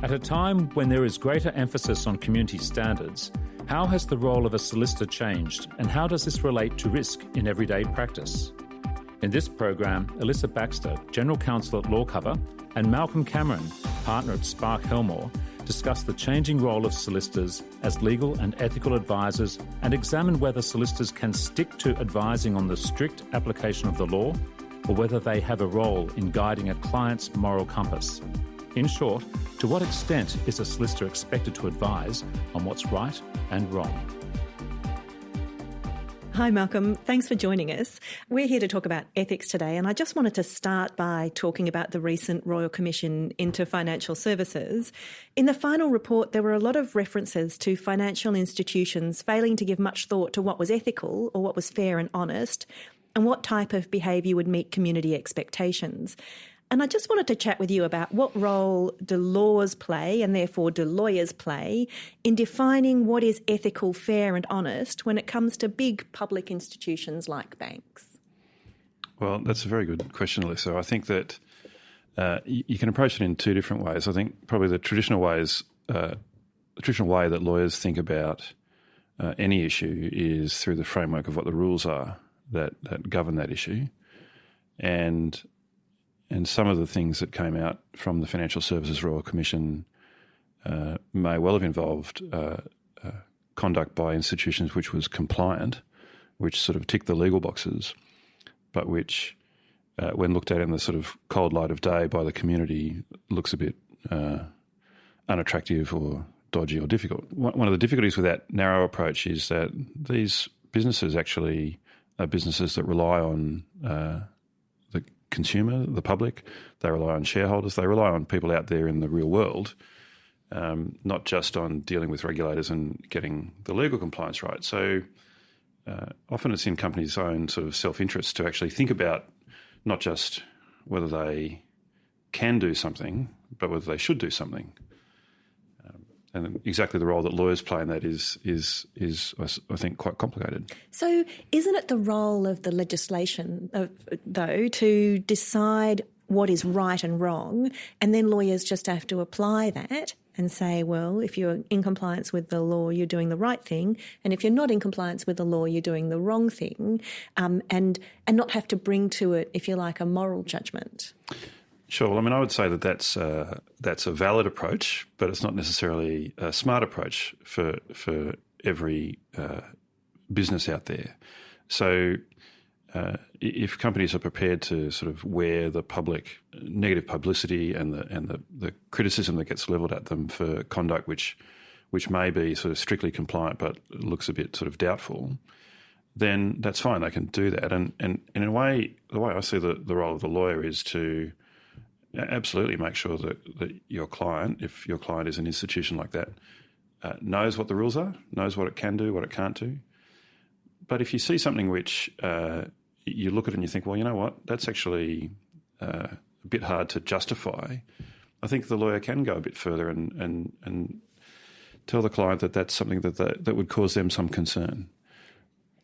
At a time when there is greater emphasis on community standards, how has the role of a solicitor changed, and how does this relate to risk in everyday practice? In this program, Alyssa Baxter, General Counsel at LawCover, and Malcolm Cameron, partner at Spark Helmore, discuss the changing role of solicitors as legal and ethical advisors and examine whether solicitors can stick to advising on the strict application of the law or whether they have a role in guiding a client's moral compass. In short, to what extent is a solicitor expected to advise on what's right and wrong? Hi Malcolm, thanks for joining us. We're here to talk about ethics today, and I just wanted to start by talking about the recent Royal Commission into Financial Services. In the final report, there were a lot of references to financial institutions failing to give much thought to what was ethical or what was fair and honest, and what type of behaviour would meet community expectations. And I just wanted to chat with you about what role do laws play, and therefore do lawyers play, in defining what is ethical, fair and honest when it comes to big public institutions like banks. Well, that's a very good question, Alyssa. I think that you can approach it in two different ways. I think probably the traditional way that lawyers think about any issue is through the framework of what the rules are that govern that issue. And some of the things that came out from the Financial Services Royal Commission may well have involved conduct by institutions which was compliant, which sort of ticked the legal boxes, but which, when looked at in the sort of cold light of day by the community, looks a bit unattractive or dodgy or difficult. One of the difficulties with that narrow approach is that these businesses actually are businesses that rely on the consumer, the public. They rely on shareholders. They rely on people out there in the real world, not just on dealing with regulators and getting the legal compliance right. So often it's in companies' own sort of self-interest to actually think about not just whether they can do something, but whether they should do something. And exactly the role that lawyers play in that is I think, quite complicated. So isn't it the role of the legislation, though, to decide what is right and wrong, and then lawyers just have to apply that and say, well, if you're in compliance with the law, you're doing the right thing, and if you're not in compliance with the law, you're doing the wrong thing, and not have to bring to it, if you like, a moral judgment? Sure. Well, I mean, I would say that that's a valid approach, but it's not necessarily a smart approach for every business out there. So if companies are prepared to sort of wear the public negative publicity and the criticism that gets levelled at them for conduct which may be sort of strictly compliant but looks a bit sort of doubtful, then that's fine. They can do that. And in a way, the way I see the role of the lawyer is to absolutely make sure that your client, if your client is an institution like that, knows what the rules are, knows what it can do, what it can't do. But if you see something which you look at it and you think, well, you know what, that's actually a bit hard to justify, I think the lawyer can go a bit further and tell the client that that's something that would cause them some concern.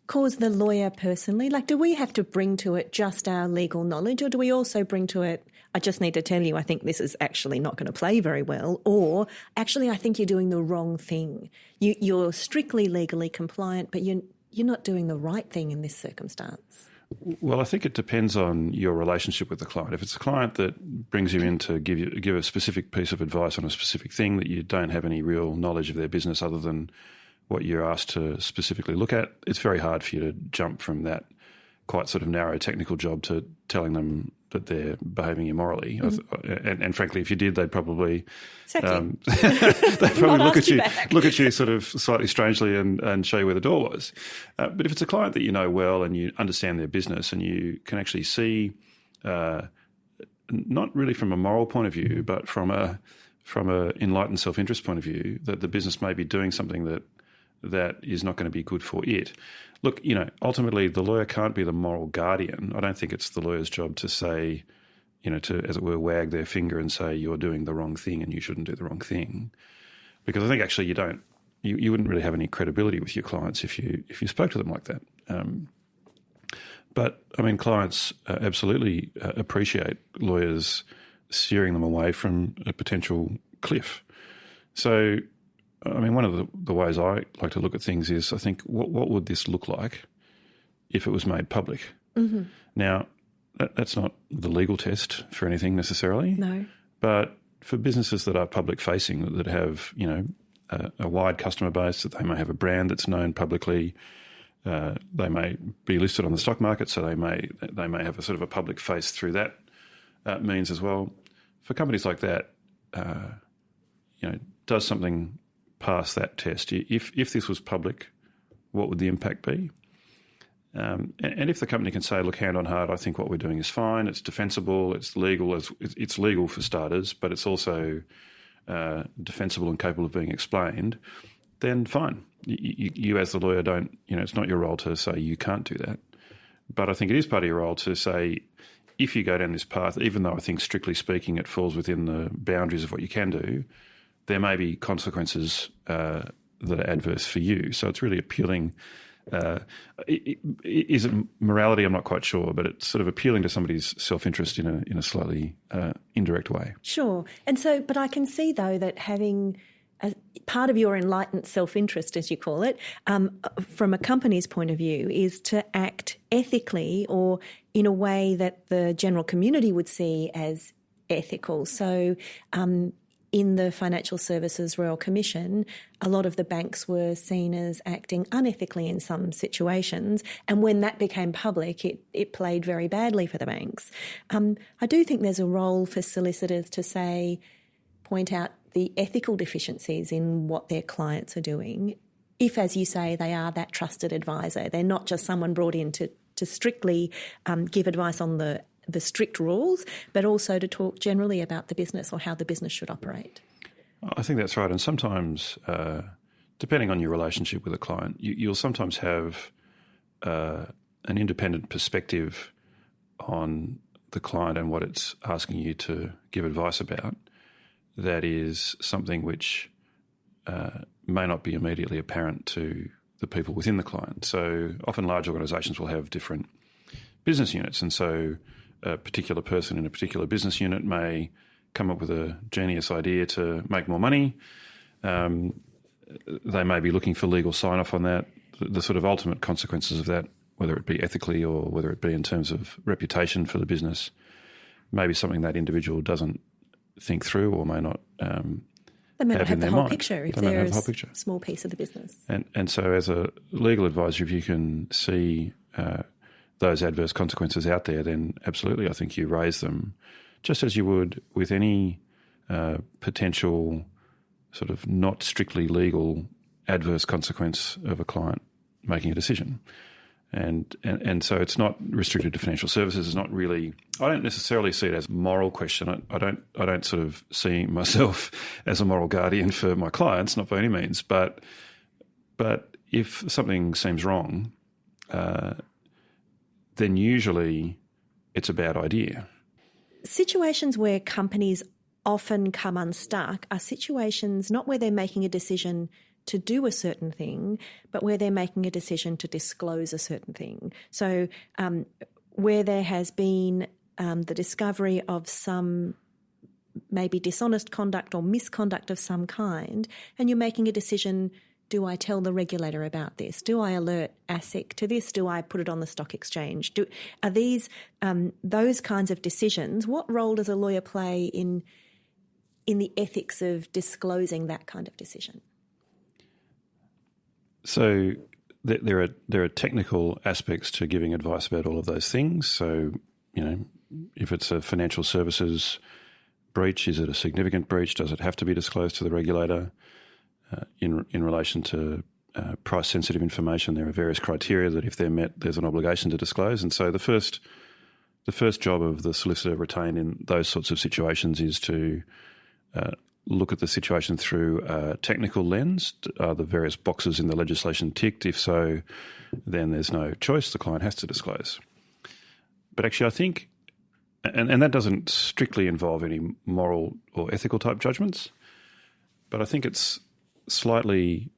Cause the lawyer personally? Like, do we have to bring to it just our legal knowledge, or do we also bring to it, I just need to tell you, I think this is actually not going to play very well, or actually I think you're doing the wrong thing. You're strictly legally compliant, but you're not doing the right thing in this circumstance? Well, I think it depends on your relationship with the client. If it's a client that brings you in to give a specific piece of advice on a specific thing that you don't have any real knowledge of their business other than what you're asked to specifically look at, it's very hard for you to jump from that quite sort of narrow technical job to telling them that they're behaving immorally. Mm-hmm. And frankly, if you did, they'd probably look at you sort of slightly strangely and show you where the door was. But if it's a client that you know well and you understand their business and you can actually see, not really from a moral point of view, but from a enlightened self-interest point of view, that the business may be doing something that is not going to be good for it. Look, ultimately the lawyer can't be the moral guardian. I don't think it's the lawyer's job to say, to, as it were, wag their finger and say you're doing the wrong thing and you shouldn't do the wrong thing. Because I think actually you wouldn't really have any credibility with your clients if you spoke to them like that. But I mean, clients appreciate lawyers steering them away from a potential cliff. So, I mean, one of the ways I like to look at things is I think, what would this look like if it was made public? Mm-hmm. Now, that's not the legal test for anything necessarily. No. But for businesses that are public-facing, that have, a wide customer base, that they may have a brand that's known publicly, they may be listed on the stock market, so they may have a sort of a public face through that means as well. For companies like that, does something pass that test? If this was public, what would the impact be? And if the company can say, look, hand on heart, I think what we're doing is fine, it's defensible, it's legal, it's legal for starters, but it's also defensible and capable of being explained, then fine. You as the lawyer don't, it's not your role to say you can't do that. But I think it is part of your role to say, if you go down this path, even though I think strictly speaking it falls within the boundaries of what you can do, there may be consequences that are adverse for you. So it's really appealing. Is it morality? I'm not quite sure, but it's sort of appealing to somebody's self-interest in a slightly indirect way. Sure. And so, but I can see though that having a part of your enlightened self-interest, as you call it, from a company's point of view, is to act ethically or in a way that the general community would see as ethical. So, in the Financial Services Royal Commission, a lot of the banks were seen as acting unethically in some situations, and when that became public, it played very badly for the banks. I do think there's a role for solicitors to point out the ethical deficiencies in what their clients are doing, if, as you say, they are that trusted advisor. They're not just someone brought in to strictly give advice on the strict rules, but also to talk generally about the business or how the business should operate. I think that's right. And sometimes, depending on your relationship with a client, you'll sometimes have an independent perspective on the client and what it's asking you to give advice about. That is something which may not be immediately apparent to the people within the client. So often large organisations will have different business units, and so a particular person in a particular business unit may come up with a genius idea to make more money. They may be looking for legal sign-off on that. The sort of ultimate consequences of that, whether it be ethically or whether it be in terms of reputation for the business, may be something that individual doesn't think through or may not they may not have the whole mind. picture if they they're have the whole picture. A small piece of the business. And so as a legal advisor, if you can see those adverse consequences out there, then absolutely I think you raise them just as you would with any potential sort of not strictly legal adverse consequence of a client making a decision. And so it's not restricted to financial services. It's not really. I don't necessarily see it as a moral question. I don't sort of see myself as a moral guardian for my clients, not by any means. But if something seems wrong, then usually it's a bad idea. Situations where companies often come unstuck are situations not where they're making a decision to do a certain thing, but where they're making a decision to disclose a certain thing. So where there has been the discovery of some maybe dishonest conduct or misconduct of some kind, and you're making a decision, do I tell the regulator about this? Do I alert ASIC to this? Do I put it on the stock exchange? Are these those kinds of decisions? What role does a lawyer play in the ethics of disclosing that kind of decision? So there are technical aspects to giving advice about all of those things. So, if it's a financial services breach, is it a significant breach? Does it have to be disclosed to the regulator? In relation to price-sensitive information, there are various criteria that if they're met, there's an obligation to disclose. And so the first job of the solicitor retained in those sorts of situations is to look at the situation through a technical lens. Are the various boxes in the legislation ticked? If so, then there's no choice. The client has to disclose. But actually, I think, and that doesn't strictly involve any moral or ethical type judgments, but I think it's slightly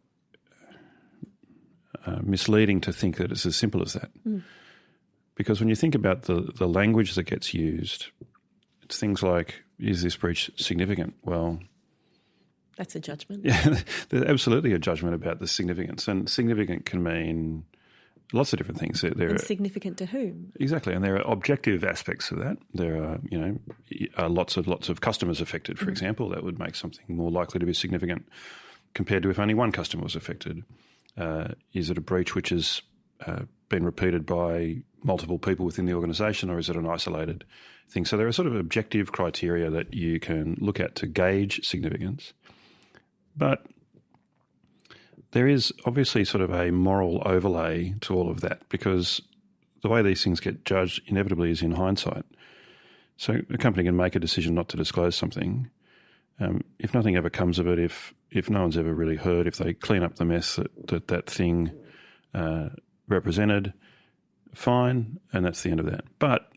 misleading to think that it's as simple as that. Mm. Because when you think about the language that gets used, it's things like, is this breach significant? Well, That's a judgment. Yeah, there's absolutely a judgment about the significance, and significant can mean lots of different things. And significant to whom? Exactly, and there are objective aspects of that. There are, lots of customers affected, for example. That would make something more likely to be significant compared to if only one customer was affected. Is it a breach which has been repeated by multiple people within the organisation, or is it an isolated thing? So there are sort of objective criteria that you can look at to gauge significance. But there is obviously sort of a moral overlay to all of that, because the way these things get judged inevitably is in hindsight. So a company can make a decision not to disclose something. If nothing ever comes of it, if no one's ever really heard, if they clean up the mess that thing represented, fine, and that's the end of that. But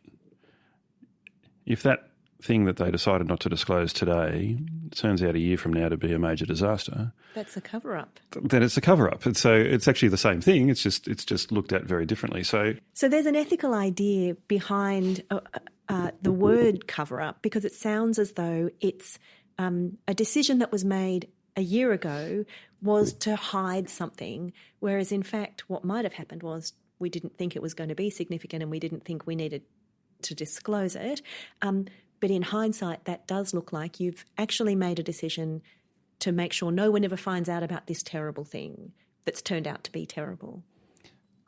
if that thing that they decided not to disclose today turns out a year from now to be a major disaster, that's a cover-up. Then it's a cover-up. And so it's actually the same thing. It's just looked at very differently. So there's an ethical idea behind the word cover-up, because it sounds as though it's a decision that was made a year ago was to hide something, whereas in fact what might have happened was we didn't think it was going to be significant and we didn't think we needed to disclose it. But in hindsight, that does look like you've actually made a decision to make sure no one ever finds out about this terrible thing that's turned out to be terrible.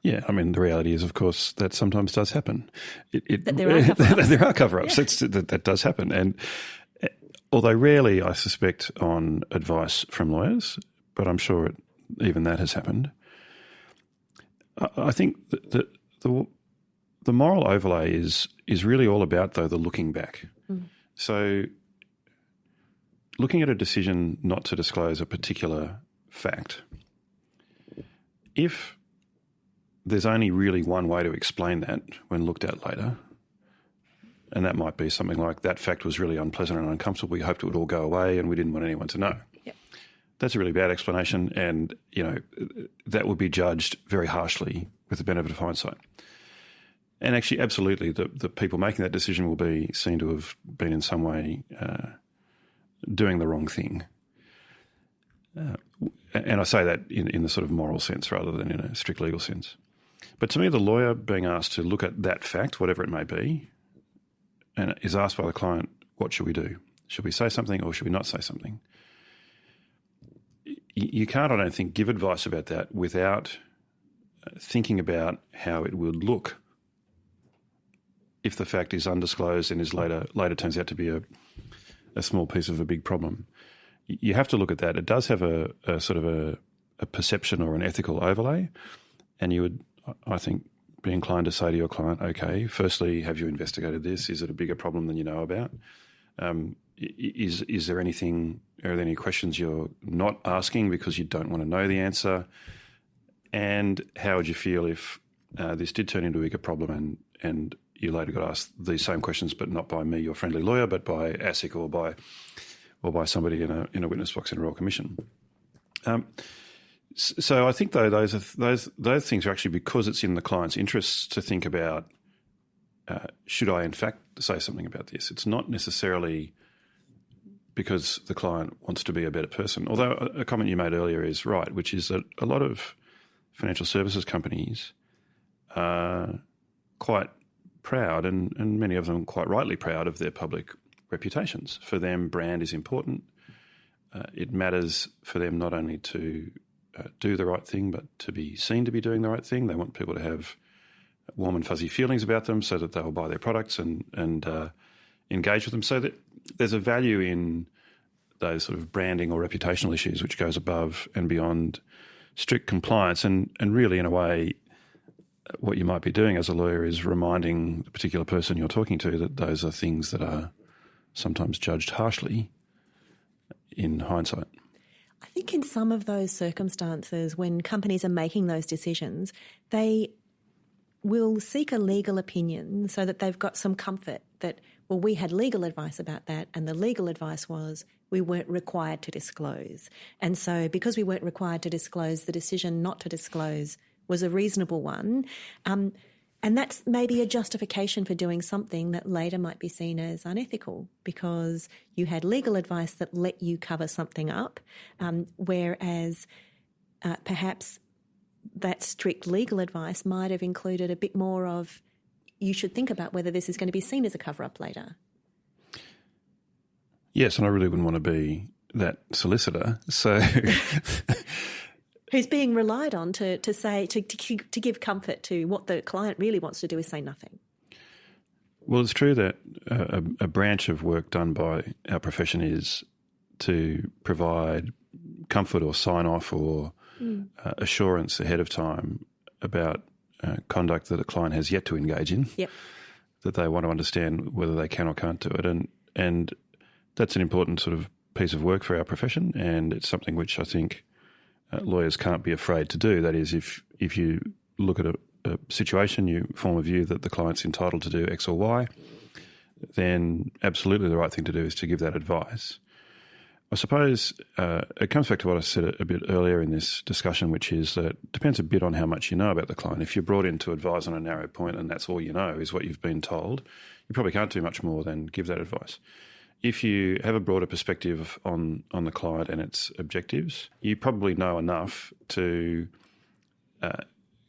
Yeah, I mean, the reality is, of course, that sometimes does happen. That there are cover-ups. There are cover-ups. Yeah. That does happen. And although rarely, I suspect, on advice from lawyers, but I'm sure even that has happened, I think that the moral overlay is really all about, though, the looking back. So looking at a decision not to disclose a particular fact, if there's only really one way to explain that when looked at later, and that might be something like that fact was really unpleasant and uncomfortable, we hoped it would all go away and we didn't want anyone to know. Yep. That's a really bad explanation, and that would be judged very harshly with the benefit of hindsight. And actually, absolutely, the people making that decision will be seen to have been in some way doing the wrong thing. And I say that in the sort of moral sense rather than in a strict legal sense. But to me, the lawyer being asked to look at that fact, whatever it may be, and is asked by the client, what should we do? Should we say something or should we not say something? You can't, I don't think, give advice about that without thinking about how it would look if the fact is undisclosed and is later turns out to be a small piece of a big problem. You have to look at that. It does have a sort of a perception or an ethical overlay, and you would, I think, be inclined to say to your client, okay, firstly, have you investigated this? Is it a bigger problem than you know about? Is there anything, are there any questions you're not asking because you don't want to know the answer? And how would you feel if this did turn into a bigger problem and you later got asked these same questions, but not by me, your friendly lawyer, but by ASIC or by somebody in a witness box in a Royal Commission? So I think, though, those things are actually because it's in the client's interests to think about, should I in fact say something about this? It's not necessarily because the client wants to be a better person. Although a comment you made earlier is right, which is that a lot of financial services companies are quite proud, and many of them quite rightly proud of their public reputations. For them, brand is important. It matters for them not only to do the right thing, but to be seen to be doing the right thing. They want people to have warm and fuzzy feelings about them so that they will buy their products and engage with them. So that there's a value in those sort of branding or reputational issues which goes above and beyond strict compliance. And really, in a way, what you might be doing as a lawyer is reminding the particular person you're talking to that those are things that are sometimes judged harshly in hindsight. I think in some of those circumstances, when companies are making those decisions, they will seek a legal opinion so that they've got some comfort that, well, we had legal advice about that, and the legal advice was we weren't required to disclose. And so because we weren't required to disclose, the decision not to disclose was a reasonable one. And And that's maybe a justification for doing something that later might be seen as unethical because you had legal advice that let you cover something up, whereas perhaps that strict legal advice might have included a bit more of you should think about whether this is going to be seen as a cover-up later. Yes, and I really wouldn't want to be that solicitor. So, who's being relied on to give comfort to what the client really wants to do is say nothing. Well, it's true that a branch of work done by our profession is to provide comfort or sign-off or assurance ahead of time about conduct that a client has yet to engage in, yep. that they want to understand whether they can or can't do it. And that's an important sort of piece of work for our profession, and it's something which I think lawyers can't be afraid to do. That is, if you look at a situation, you form a view that the client's entitled to do X or Y, then absolutely the right thing to do is to give that advice. I suppose it comes back to what I said a bit earlier in this discussion, which is that it depends a bit on how much you know about the client. If you're brought in to advise on a narrow point and that's all you know is what you've been told, you probably can't do much more than give that advice. If you have a broader perspective on the client and its objectives, you probably know enough to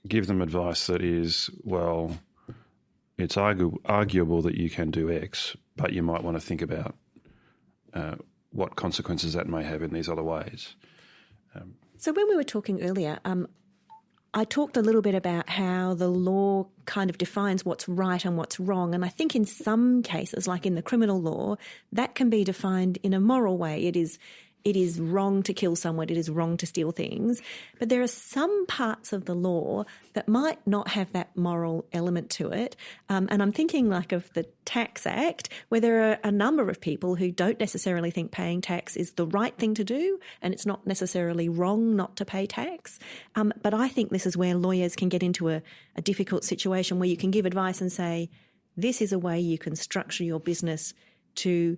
give them advice that is, well, it's arguable that you can do X, but you might want to think about what consequences that may have in these other ways. So when we were talking earlier, I talked a little bit about how the law kind of defines what's right and what's wrong. And I think in some cases, like in the criminal law, that can be defined in a moral way. It is wrong to kill someone. It is wrong to steal things. But there are some parts of the law that might not have that moral element to it. And I'm thinking like of the Tax Act, where there are a number of people who don't necessarily think paying tax is the right thing to do, and it's not necessarily wrong not to pay tax. But I think this is where lawyers can get into a difficult situation where you can give advice and say, this is a way you can structure your business to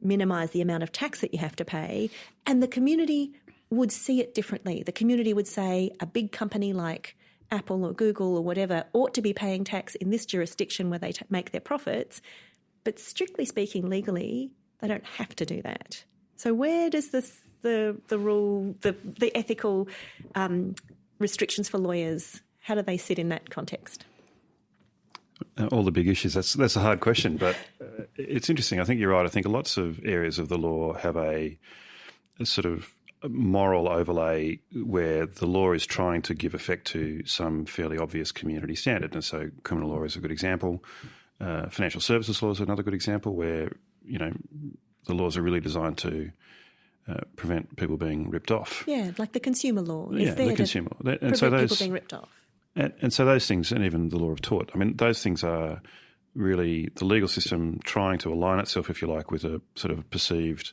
minimise the amount of tax that you have to pay, and the community would see it differently. The community would say a big company like Apple or Google or whatever ought to be paying tax in this jurisdiction where they make their profits, but strictly speaking, legally, they don't have to do that. So where does the rule, the ethical restrictions for lawyers, how do they sit in that context? All the big issues. That's a hard question, but it's interesting. I think you're right. I think lots of areas of the law have a sort of moral overlay where the law is trying to give effect to some fairly obvious community standard. And so criminal law is a good example. Financial services law is another good example where, the laws are really designed to prevent people being ripped off. Yeah, like the consumer law. The consumer law. And so people being ripped off. And so those things, and even the law of tort, I mean, those things are really the legal system trying to align itself, if you like, with a sort of perceived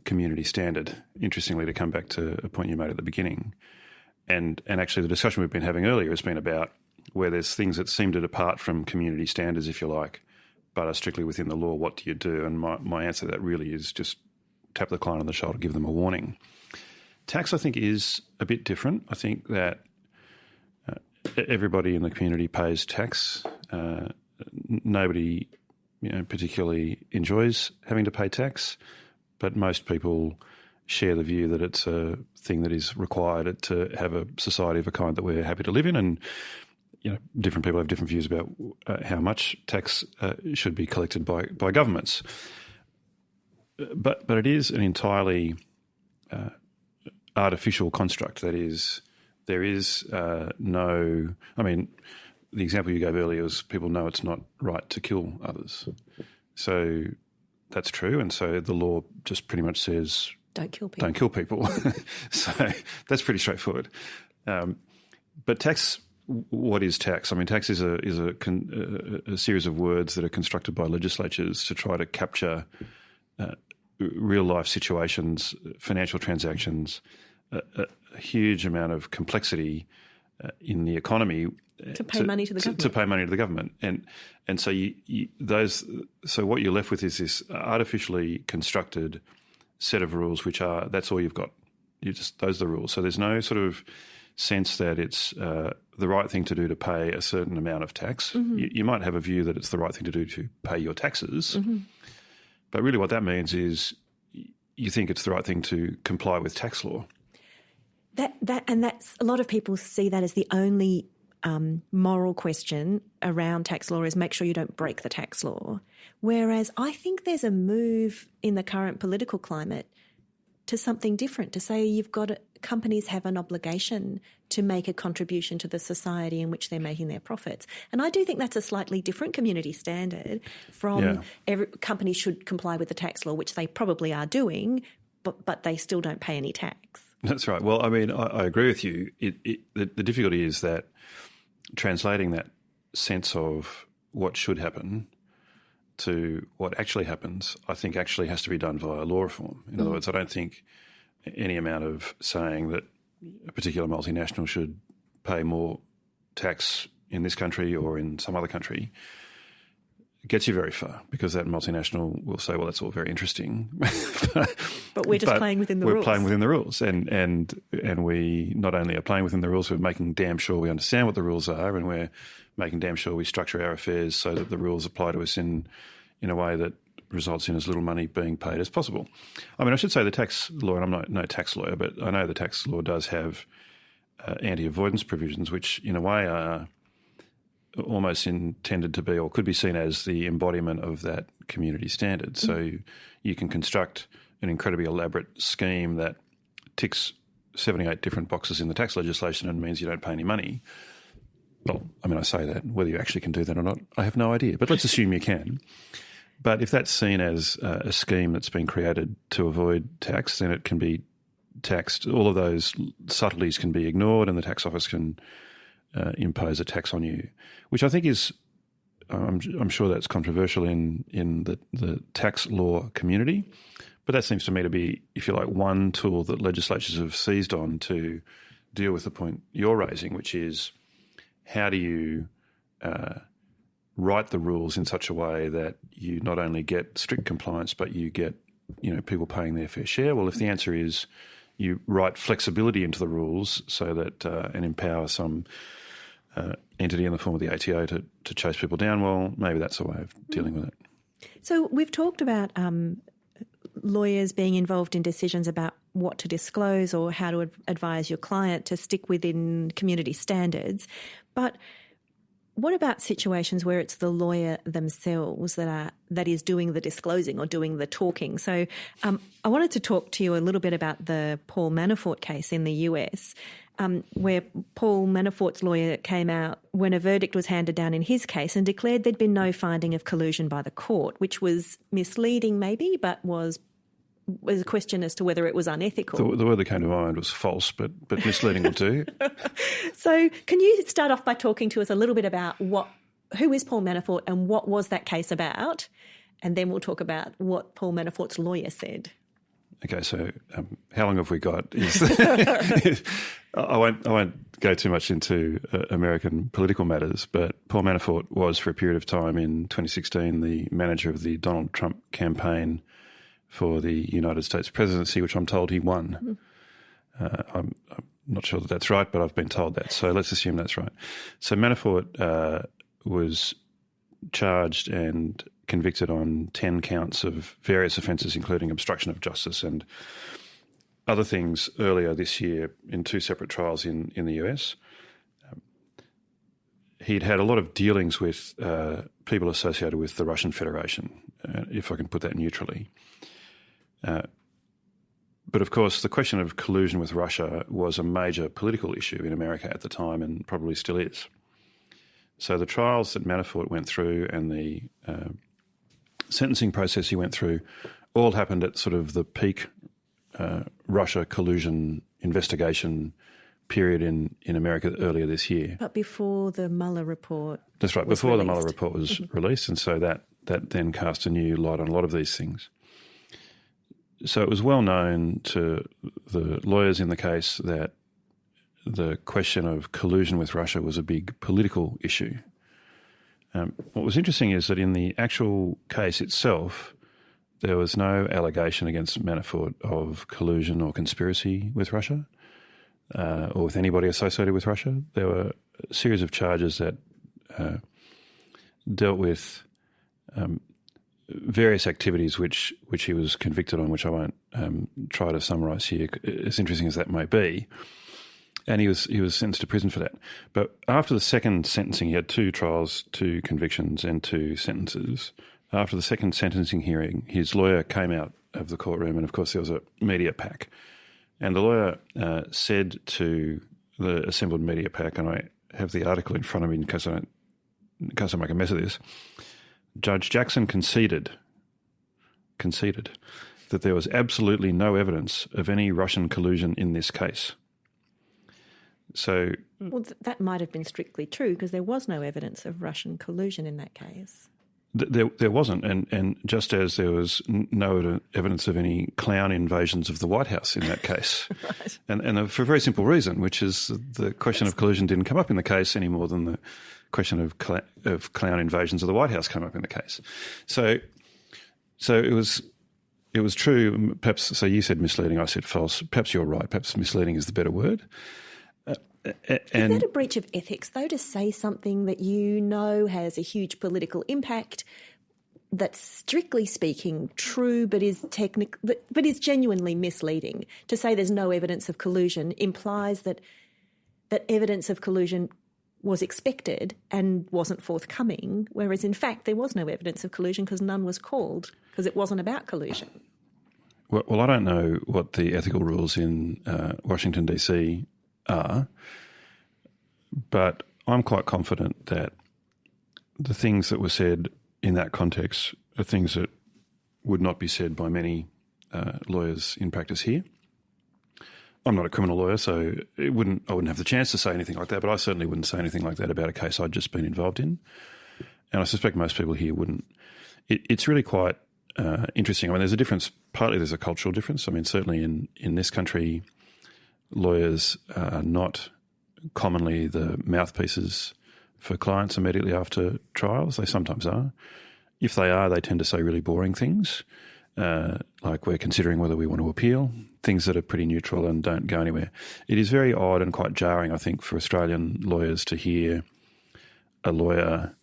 community standard. Interestingly, to come back to a point you made at the beginning, and actually the discussion we've been having earlier has been about where there's things that seem to depart from community standards, if you like, but are strictly within the law. What do you do? And my answer to that really is just tap the client on the shoulder, give them a warning. Tax, I think, is a bit different. I think that everybody in the community pays tax. Nobody, particularly enjoys having to pay tax, but most people share the view that it's a thing that is required to have a society of a kind that we're happy to live in. And different people have different views about how much tax should be collected by governments. But it is an entirely artificial construct. That is, there is no... I mean, the example you gave earlier was people know it's not right to kill others. So that's true. And so the law just pretty much says... Don't kill people. Don't kill people. So that's pretty straightforward. But tax... What is tax? I mean, tax is a series of words that are constructed by legislatures to try to capture real-life situations, financial transactions, a huge amount of complexity in the economy to pay money to the government. To pay money to the government, and so So what you're left with is this artificially constructed set of rules, which that's all you've got. Those are the rules. So there's no sort of sense that it's the right thing to do to pay a certain amount of tax. You might have a view that it's the right thing to do to pay your taxes, but really what that means is you think it's the right thing to comply with tax law. That's a lot of people see that as the only moral question around tax law is make sure you don't break the tax law. Whereas I think there's a move in the current political climate to something different, to say companies have an obligation to make a contribution to the society in which they're making their profits. And I do think that's a slightly different community standard from companies should comply with the tax law, which they probably are doing, but they still don't pay any tax. That's right. Well, I mean, I agree with you. The difficulty is that translating that sense of what should happen to what actually happens, I think actually has to be done via law reform. In other words, I don't think any amount of saying that a particular multinational should pay more tax in this country or in some other country gets you very far, because that multinational will say, well, that's all very interesting. But we're just playing within the rules. We're playing within the rules. And we not only are playing within the rules, we're making damn sure we understand what the rules are, and we're making damn sure we structure our affairs so that the rules apply to us in a way that results in as little money being paid as possible. I mean, I should say the tax law, and I'm no tax lawyer, but I know the tax law does have anti-avoidance provisions, which in a way are almost intended to be, or could be seen as, the embodiment of that community standard. So you can construct an incredibly elaborate scheme that ticks 78 different boxes in the tax legislation and means you don't pay any money. Well, I mean, I say that. Whether you actually can do that or not, I have no idea. But let's assume you can. But if that's seen as a scheme that's been created to avoid tax, then it can be taxed. All of those subtleties can be ignored, and the tax office can impose a tax on you, which I think is, I'm sure that's controversial in the tax law community. But that seems to me to be, if you like, one tool that legislatures have seized on to deal with the point you're raising, which is how do you write the rules in such a way that you not only get strict compliance, but you get people paying their fair share? Well, if the answer is you write flexibility into the rules so that and empower some entity in the form of the ATO to chase people down, well, maybe that's a way of dealing with it. So we've talked about lawyers being involved in decisions about what to disclose or how to advise your client to stick within community standards. But what about situations where it's the lawyer themselves that is doing the disclosing or doing the talking? So I wanted to talk to you a little bit about the Paul Manafort case in the US, where Paul Manafort's lawyer came out when a verdict was handed down in his case and declared there'd been no finding of collusion by the court, which was misleading maybe, but was a question as to whether it was unethical. The word that came to mind was false, but misleading will do. So can you start off by talking to us a little bit about who is Paul Manafort and what was that case about? And then we'll talk about what Paul Manafort's lawyer said. Okay, so how long have we got? I won't go too much into American political matters, but Paul Manafort was, for a period of time in 2016, the manager of the Donald Trump campaign for the United States presidency, which I'm told he won. I'm not sure that that's right, but I've been told that. So let's assume that's right. So Manafort was charged and convicted on 10 counts of various offences, including obstruction of justice and other things, earlier this year in 2 separate trials in the US. He'd had a lot of dealings with people associated with the Russian Federation, if I can put that neutrally. But of course, the question of collusion with Russia was a major political issue in America at the time and probably still is. So the trials that Manafort went through and the sentencing process he went through all happened at sort of the peak Russia collusion investigation period in America earlier this year. But before the Mueller report. That's right, before the Mueller report was released, and so that then cast a new light on a lot of these things. So it was well known to the lawyers in the case that the question of collusion with Russia was a big political issue. What was interesting is that in the actual case itself, there was no allegation against Manafort of collusion or conspiracy with Russia or with anybody associated with Russia. There were series of charges that dealt with various activities which he was convicted on, which I won't try to summarise here, as interesting as that may be. And he was sentenced to prison for that. But after the second sentencing, he had 2 trials, 2 convictions and 2 sentences. After the second sentencing hearing, his lawyer came out of the courtroom, and of course there was a media pack. And the lawyer said to the assembled media pack, and I have the article in front of me in case I make a mess of this, Judge Jackson conceded that there was absolutely no evidence of any Russian collusion in this case. So, well, that might have been strictly true because there was no evidence of Russian collusion in that case. There wasn't, and just as there was no evidence of any clown invasions of the White House in that case. Right. And for a very simple reason, which is the question of collusion didn't come up in the case any more than the question of clown invasions of the White House came up in the case. So it was true. Perhaps, so you said misleading, I said false. Perhaps you're right. Perhaps misleading is the better word. Is that a breach of ethics, though, to say something that you know has a huge political impact, that's strictly speaking true, but is but is genuinely misleading? To say there's no evidence of collusion implies that evidence of collusion was expected and wasn't forthcoming, whereas in fact there was no evidence of collusion because none was called because it wasn't about collusion. Well, I don't know what the ethical rules in Washington, D.C. are, but I'm quite confident that the things that were said in that context are things that would not be said by many lawyers in practice here. I'm not a criminal lawyer, so I wouldn't have the chance to say anything like that, but I certainly wouldn't say anything like that about a case I'd just been involved in. And I suspect most people here wouldn't. It's really quite interesting. I mean, there's a difference. Partly there's a cultural difference. I mean, certainly in this country, lawyers are not commonly the mouthpieces for clients immediately after trials. They sometimes are. If they are, they tend to say really boring things, like we're considering whether we want to appeal, things that are pretty neutral and don't go anywhere. It is very odd and quite jarring, I think, for Australian lawyers to hear a lawyer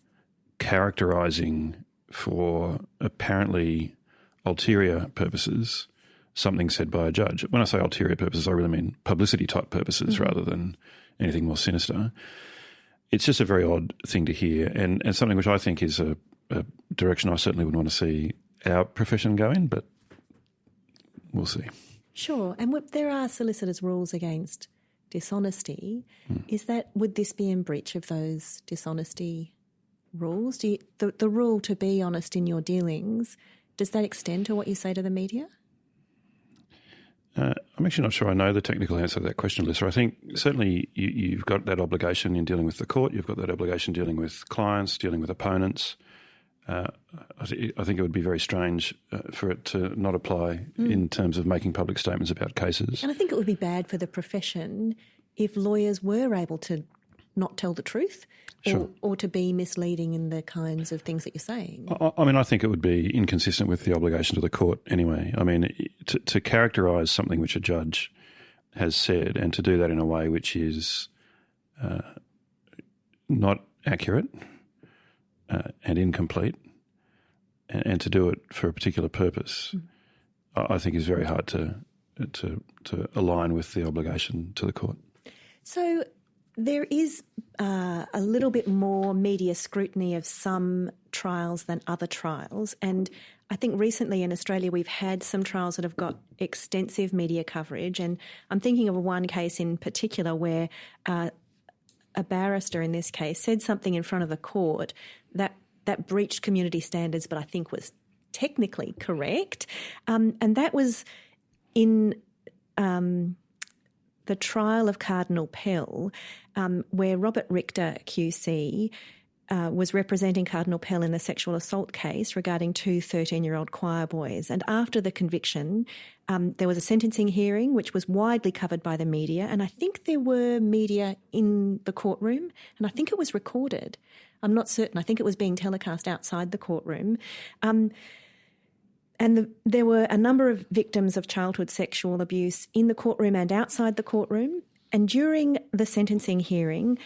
characterising for apparently ulterior purposes something said by a judge. When I say ulterior purposes, I really mean publicity-type purposes rather than anything more sinister. It's just a very odd thing to hear and something which I think is a direction I certainly wouldn't want to see our profession go in, but we'll see. Sure. And there are solicitors' rules against dishonesty. Would this be in breach of those dishonesty rules? The rule to be honest in your dealings, does that extend to what you say to the media? I'm actually not sure I know the technical answer to that question, Alyssa. I think certainly you've got that obligation in dealing with the court. You've got that obligation dealing with clients, dealing with opponents. I think it would be very strange for it to not apply in terms of making public statements about cases. And I think it would be bad for the profession if lawyers were able to not tell the truth or to be misleading in the kinds of things that you're saying. I mean, I think it would be inconsistent with the obligation to the court anyway. I mean, to characterise something which a judge has said and to do that in a way which is not accurate and incomplete and to do it for a particular purpose, I think is very hard to align with the obligation to the court. So there is a little bit more media scrutiny of some trials than other trials. And I think recently in Australia we've had some trials that have got extensive media coverage. And I'm thinking of one case in particular where a barrister in this case said something in front of the court that breached community standards but I think was technically correct. And that was in the trial of Cardinal Pell, where Robert Richter QC was representing Cardinal Pell in the sexual assault case regarding 2 13-year-old choir boys. And after the conviction, there was a sentencing hearing which was widely covered by the media, and I think there were media in the courtroom, and I think it was recorded. I'm not certain. I think it was being telecast outside the courtroom. And there were a number of victims of childhood sexual abuse in the courtroom and outside the courtroom. And during the sentencing hearing,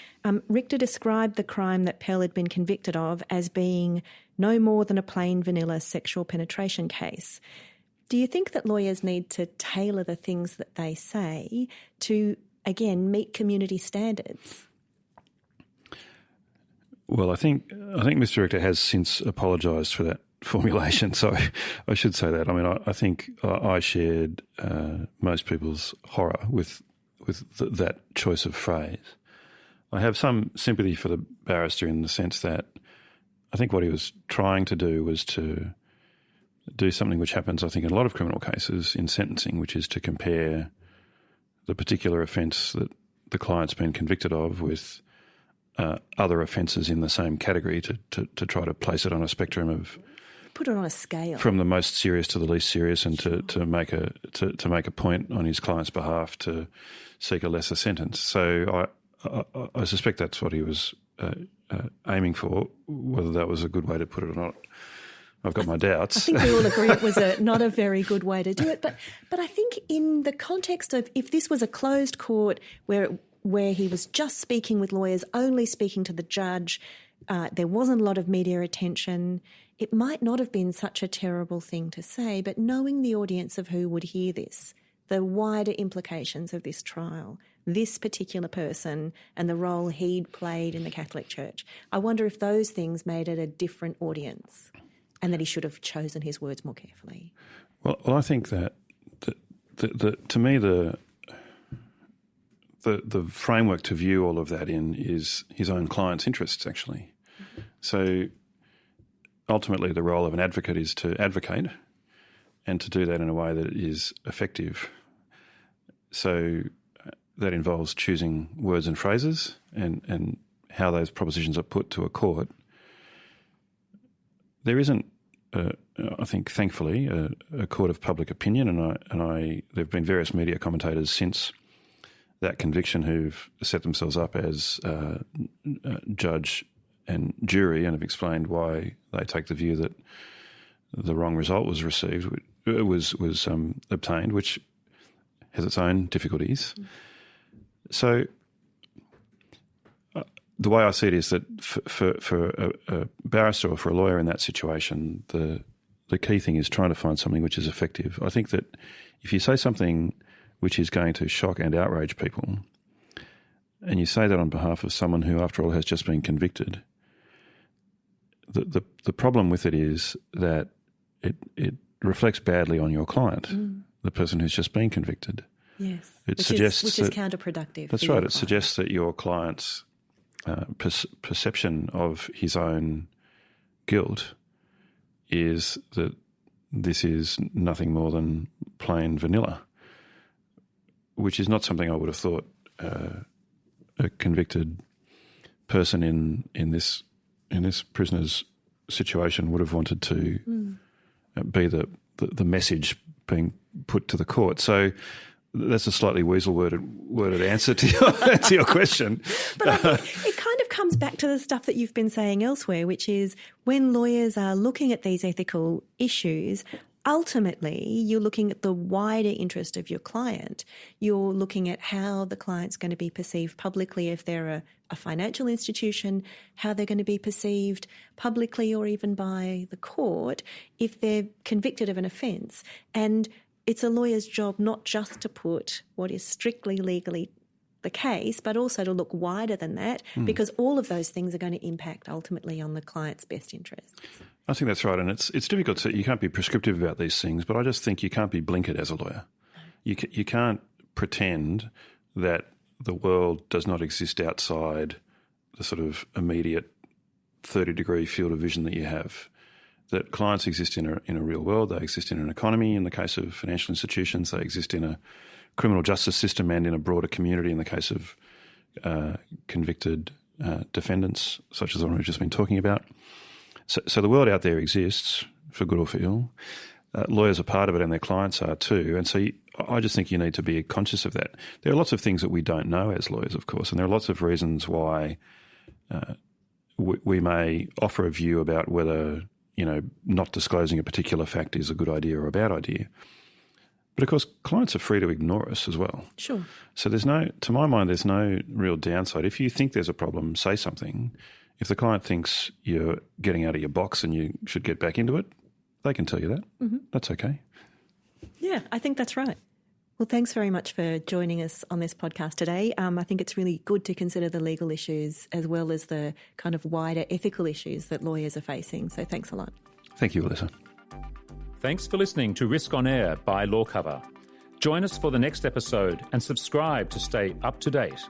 Richter described the crime that Pell had been convicted of as being no more than a plain vanilla sexual penetration case. Do you think that lawyers need to tailor the things that they say to, again, meet community standards? Well, I think Mr. Richter has since apologised for that formulation, so I should say that. I mean, I think I shared most people's horror with that choice of phrase. I have some sympathy for the barrister in the sense that I think what he was trying to do was to do something which happens, I think, in a lot of criminal cases in sentencing, which is to compare the particular offence that the client's been convicted of with other offences in the same category to try to place it on a spectrum of... Put it on a scale. From the most serious to the least serious, and to make a point on his client's behalf to seek a lesser sentence. So I suspect that's what he was aiming for. Whether that was a good way to put it or not, I've got my doubts. I think we all agree it was not a very good way to do it. But I think in the context of if this was a closed court where he was just speaking with lawyers, only speaking to the judge, there wasn't a lot of media attention, it might not have been such a terrible thing to say, but knowing the audience of who would hear this, the wider implications of this trial, this particular person and the role he'd played in the Catholic Church, I wonder if those things made it a different audience and that he should have chosen his words more carefully. Well, I think that to me the framework to view all of that in is his own client's interests, actually. Mm-hmm. So ultimately the role of an advocate is to advocate and to do that in a way that is effective. So that involves choosing words and phrases and how those propositions are put to a court. There isn't, I think, thankfully, a court of public opinion, and there have been various media commentators since that conviction who've set themselves up as judge and jury and have explained why they take the view that the wrong result was obtained, which has its own difficulties. So the way I see it is that for a barrister or for a lawyer in that situation, the key thing is trying to find something which is effective. I think that if you say something which is going to shock and outrage people, and you say that on behalf of someone who, after all, has just been convicted, the problem with it is that it reflects badly on your client, the person who's just been convicted. Yes, which is counterproductive. That's right. It suggests that your client's perception of his own guilt is that this is nothing more than plain vanilla, which is not something I would have thought a convicted person in this prisoner's situation would have wanted to be the message being put to the court. So that's a slightly weasel-worded answer to your question. But I think it kind of comes back to the stuff that you've been saying elsewhere, which is when lawyers are looking at these ethical issues, ultimately you're looking at the wider interest of your client. You're looking at how the client's going to be perceived publicly if they're a financial institution, how they're going to be perceived publicly or even by the court if they're convicted of an offence. And it's a lawyer's job not just to put what is strictly legally the case, but also to look wider than that, because all of those things are going to impact ultimately on the client's best interests. I think that's right, and it's difficult you can't be prescriptive about these things, but I just think you can't be blinkered as a lawyer. You can't pretend that the world does not exist outside the sort of immediate 30-degree field of vision that you have. That clients exist in a real world, they exist in an economy in the case of financial institutions, they exist in a criminal justice system and in a broader community in the case of convicted defendants, such as the one we've just been talking about. So the world out there exists, for good or for ill. Lawyers are part of it and their clients are too. And so I just think you need to be conscious of that. There are lots of things that we don't know as lawyers, of course, and there are lots of reasons why we may offer a view about whether not disclosing a particular fact is a good idea or a bad idea. But of course, clients are free to ignore us as well. Sure. So to my mind, there's no real downside. If you think there's a problem, say something. If the client thinks you're getting out of your box and you should get back into it, they can tell you that. Mm-hmm. That's okay. Yeah, I think that's right. Well, thanks very much for joining us on this podcast today. I think it's really good to consider the legal issues as well as the kind of wider ethical issues that lawyers are facing. So thanks a lot. Thank you, Alyssa. Thanks for listening to Risk on Air by Law Cover. Join us for the next episode and subscribe to stay up to date.